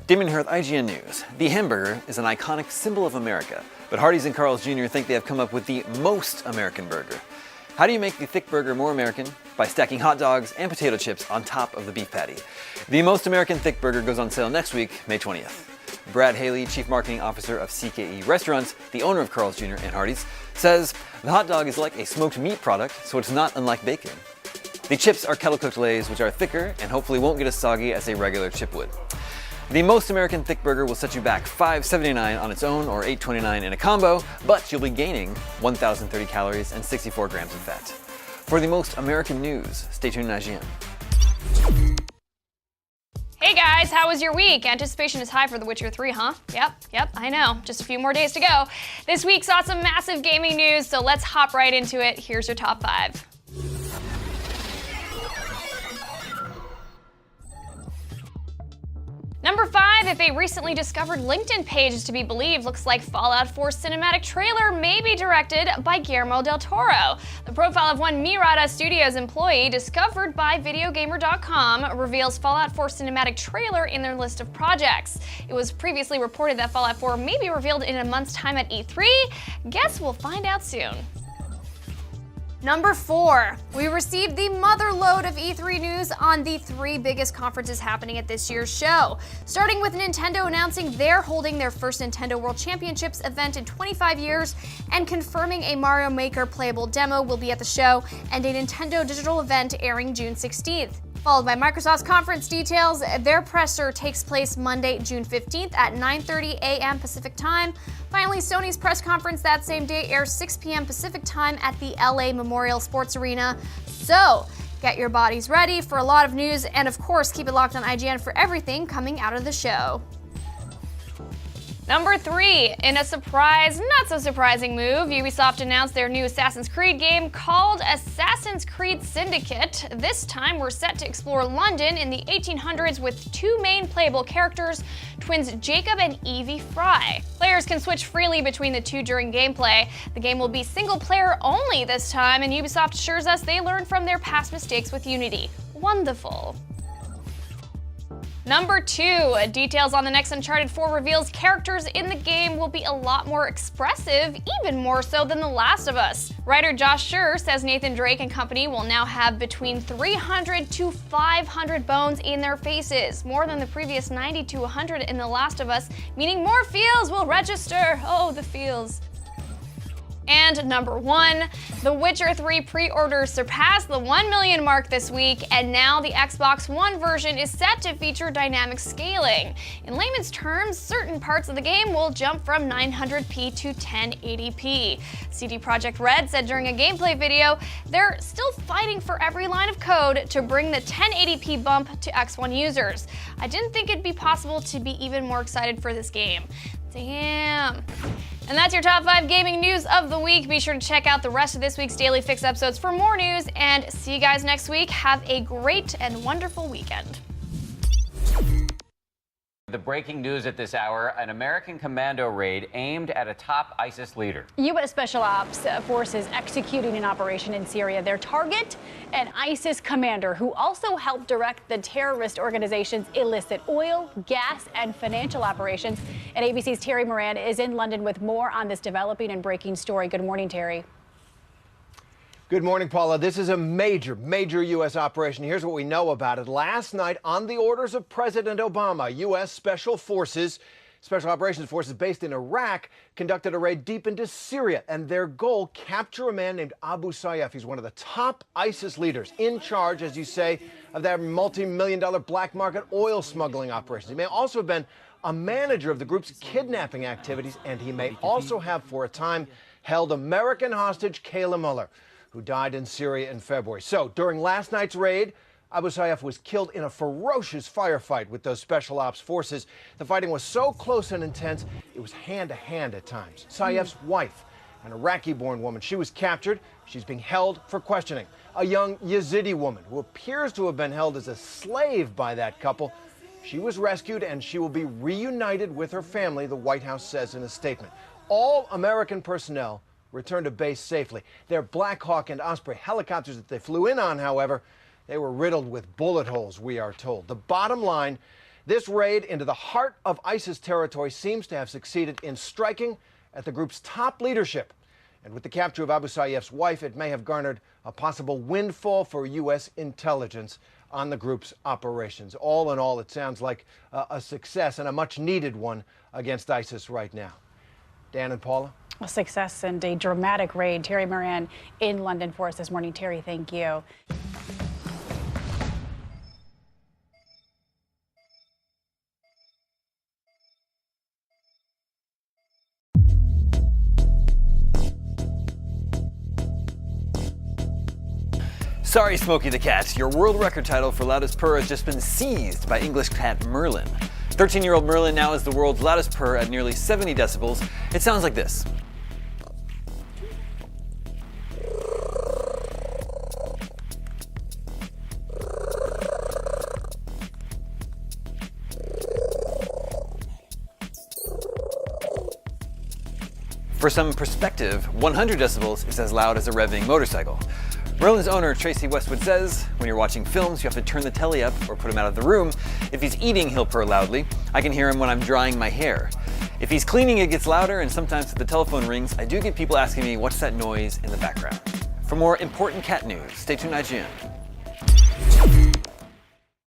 Damon here with IGN News. The hamburger is an iconic symbol of America, but Hardee's and Carl's Jr. think they have come up with the most American burger. How do you make the thick burger more American? By stacking hot dogs and potato chips on top of the beef patty. The most American thick burger goes on sale next week, May 20th. Brad Haley, Chief Marketing Officer of CKE Restaurants, the owner of Carl's Jr. and Hardee's, says the hot dog is like a smoked meat product, so it's not unlike bacon. The chips are kettle-cooked Lays, which are thicker and hopefully won't get as soggy as a regular chip would. The most American thick burger will set you back $5.79 on its own or $8.29 in a combo, but you'll be gaining 1,030 calories and 64 grams of fat. For the most American news, stay tuned to IGN. Hey guys, how was your week? Anticipation is high for The Witcher 3, huh? Yep, I know. Just a few more days to go. This week saw some massive gaming news, so let's hop right into it. Here's your top 5. Number 5, if a recently discovered LinkedIn page is to be believed, looks like Fallout 4 cinematic trailer may be directed by Guillermo del Toro. The profile of one Mirada Studios employee, discovered by Videogamer.com, reveals Fallout 4 cinematic trailer in their list of projects. It was previously reported that Fallout 4 may be revealed in a month's time at E3. Guess we'll find out soon. Number 4, we received the mother load of E3 news on the 3 biggest conferences happening at this year's show. Starting with Nintendo announcing they're holding their first Nintendo World Championships event in 25 years and confirming a Mario Maker playable demo will be at the show and a Nintendo digital event airing June 16th. Followed by Microsoft's conference details. Their presser takes place Monday, June 15th at 9:30 a.m. Pacific time. Finally, Sony's press conference that same day airs 6 p.m. Pacific time at the LA Memorial Sports Arena. So, get your bodies ready for a lot of news, and of course, keep it locked on IGN for everything coming out of the show. Number 3, in a surprise, not so surprising move, Ubisoft announced their new Assassin's Creed game called Assassin's Creed Syndicate. This time we're set to explore London in the 1800s with 2 main playable characters, twins Jacob and Evie Fry. Players can switch freely between the two during gameplay. The game will be single player only this time, and Ubisoft assures us they learned from their past mistakes with Unity. Wonderful. Number 2, details on the next Uncharted 4 reveals characters in the game will be a lot more expressive, even more so than The Last of Us. Writer Josh Schur says Nathan Drake and company will now have between 300 to 500 bones in their faces, more than the previous 90 to 100 in The Last of Us, meaning more feels will register. Oh, the feels. And number 1, The Witcher 3 pre-orders surpassed the 1 million mark this week, and now the Xbox One version is set to feature dynamic scaling. In layman's terms, certain parts of the game will jump from 900p to 1080p. CD Projekt Red said during a gameplay video, they're still fighting for every line of code to bring the 1080p bump to X1 users. I didn't think it'd be possible to be even more excited for this game. Damn. And that's your top 5 gaming news of the week. Be sure to check out the rest of this week's Daily Fix episodes for more news, and see you guys next week. Have a great and wonderful weekend. The breaking news at this hour, an American commando raid aimed at a top ISIS leader. U.S. Special Ops forces executing an operation in Syria. Their target, an ISIS commander who also helped direct the terrorist organization's illicit oil, gas, and financial operations. And ABC's Terry Moran is in London with more on this developing and breaking story. Good morning, Terry. Good morning, Paula. This is a major U.S. operation. Here's what we know about it. Last night, on the orders of President Obama, U.S. Special Operations Forces based in Iraq conducted a raid deep into Syria, and their goal, capture a man named Abu Sayyaf. He's one of the top ISIS leaders in charge, as you say, of that multi-million-dollar black market oil smuggling operations. He may also have been a manager of the group's kidnapping activities, and he may also have, for a time, held American hostage Kayla Mueller, who died in Syria in February. So, during last night's raid, Abu Sayyaf was killed in a ferocious firefight with those special ops forces. The fighting was so close and intense, it was hand-to-hand at times. Sayyaf's wife, an Iraqi-born woman, she was captured. She's being held for questioning. A young Yazidi woman who appears to have been held as a slave by that couple. She was rescued, and she will be reunited with her family, the White House says in a statement. All American personnel returned to base safely. Their Black Hawk and Osprey helicopters that they flew in on, however, they were riddled with bullet holes, we are told. The bottom line, This raid into the heart of ISIS territory seems to have succeeded in striking at the group's top leadership. And with the capture of Abu Sayyaf's wife, it may have garnered a possible windfall for U.S. intelligence on the group's operations. All in all, it sounds like a success, and a much-needed one, against ISIS right now. Dan and Paula? A success and a dramatic raid. Terry Moran in London for us this morning. Terry, thank you. Sorry, Smokey the Cat. Your world record title for loudest purr has just been seized by English cat Merlin. 13-year-old Merlin now is the world's loudest purr at nearly 70 decibels. It sounds like this. For some perspective, 100 decibels is as loud as a revving motorcycle. Merlin's owner, Tracy Westwood, says, when you're watching films, you have to turn the telly up or put him out of the room. If he's eating, he'll purr loudly. I can hear him when I'm drying my hair. If he's cleaning, it gets louder, and sometimes if the telephone rings, I do get people asking me, what's that noise in the background? For more important cat news, stay tuned to IGN.